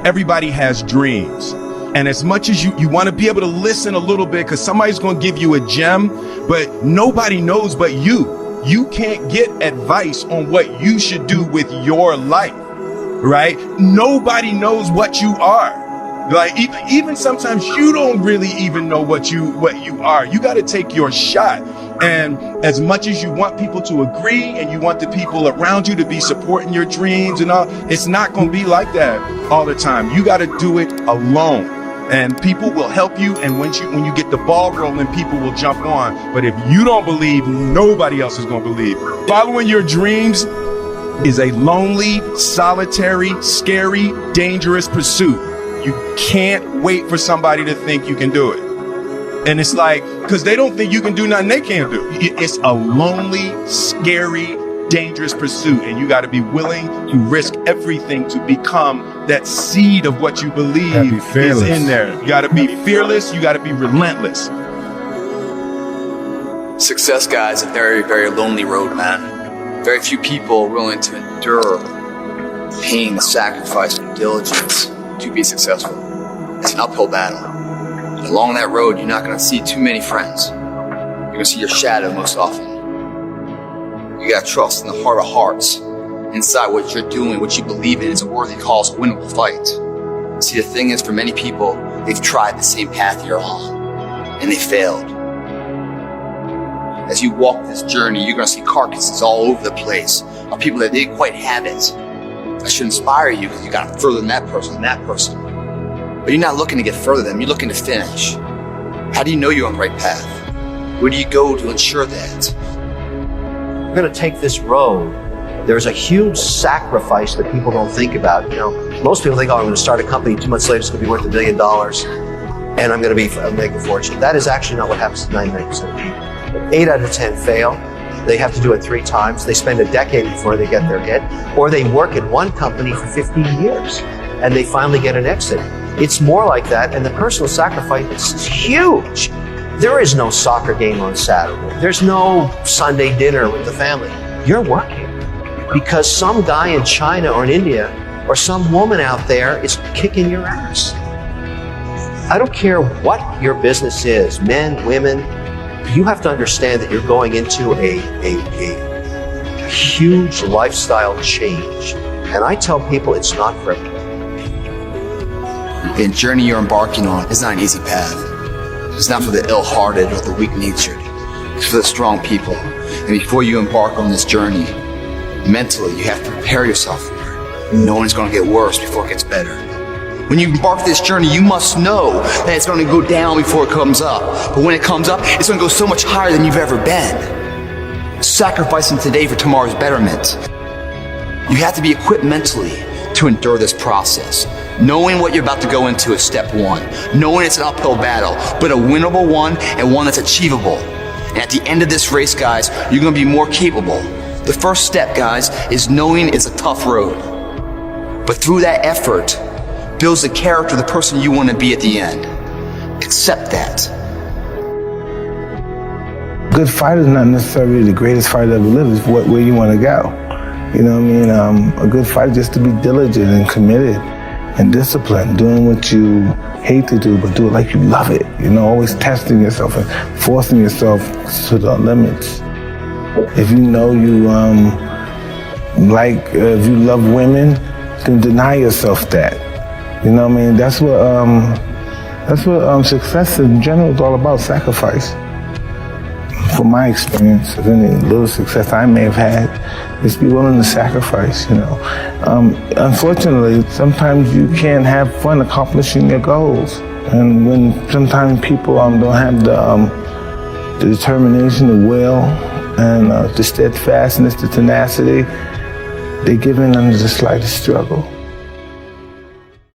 Everybody has dreams. And as much as you want to be able to listen a little bit, because somebody's going to give you a gem, but nobody knows but you. You can't get advice on what you should do with your life, right? Nobody knows what you are. Like even sometimes you don't really even know what you are. You got to take your shot. And as much as you want people to agree and you want the people around you to be supporting your dreams and all, it's not going to be like that all the time. You got to do it alone. And people will help you. And when you get the ball rolling, people will jump on. But if you don't believe, nobody else is going to believe. Following your dreams is a lonely, solitary, scary, dangerous pursuit. You can't wait for somebody to think you can do it. And it's like, because they don't think you can do nothing they can't do. It's a lonely, scary, dangerous pursuit. And you got to be willing to risk everything to become that seed of what you believe is in there. You got to be fearless. You got to be relentless. Success, guys, is a very, very lonely road, man. Very few people are willing to endure pain, sacrifice, and diligence to be successful. It's an uphill battle. And along that road, you're not going to see too many friends. You're going to see your shadow most often. You got to trust in the heart of hearts. Inside what you're doing, what you believe in, is a worthy cause, a winnable fight. See, the thing is, for many people, they've tried the same path you're on, and they failed. As you walk this journey, you're going to see carcasses all over the place of people that didn't quite have it. That should inspire you, because you got further than that person and that person. But you're not looking to get further than them, you're looking to finish. How do you know you're on the right path? Where do you go to ensure that? We're going to take this road. There's a huge sacrifice that people don't think about. You know, most people think, oh, I'm going to start a company, 2 months later it's going to be worth $1 billion, and I'm going to make a fortune. That is actually not what happens to 99% of people. 8 out of 10 fail. They have to do it 3 times. They spend a decade before they get their hit, or they work at one company for 15 years and they finally get an exit. It's more like that, and the personal sacrifice is huge. There is no soccer game on Saturday. There's no Sunday dinner with the family. You're working because some guy in China or in India or some woman out there is kicking your ass. I don't care what your business is, men, women, you have to understand that you're going into a huge lifestyle change. And I tell people it's not for everyone. The journey you're embarking on is not an easy path. It's not for the ill-hearted or the weak-natured. It's for the strong people. And before you embark on this journey, mentally, you have to prepare yourself for it, knowing it's going to get worse before it gets better. When you embark this journey, you must know that it's going to go down before it comes up. But when it comes up, it's going to go so much higher than you've ever been. Sacrificing today for tomorrow's betterment. You have to be equipped mentally to endure this process. Knowing what you're about to go into is step 1. Knowing it's an uphill battle, but a winnable one and one that's achievable. And at the end of this race, guys, you're going to be more capable. The first step, guys, is knowing it's a tough road. But through that effort, builds the character of the person you want to be at the end. Accept that. Good fight is not necessarily the greatest fight ever lived. It's where you want to go. You know what I mean? A good fight is just to be diligent and committed and disciplined, doing what you hate to do, but do it like you love it. You know, always testing yourself and forcing yourself to the limits. If you know you if you love women, then deny yourself that. You know what I mean? That's what success in general is all about, sacrifice. From my experience, of any little success I may have had, is be willing to sacrifice, you know. Unfortunately, sometimes you can't have fun accomplishing your goals. And when sometimes people don't have the determination, the will, and the steadfastness, the tenacity, they give in under the slightest struggle.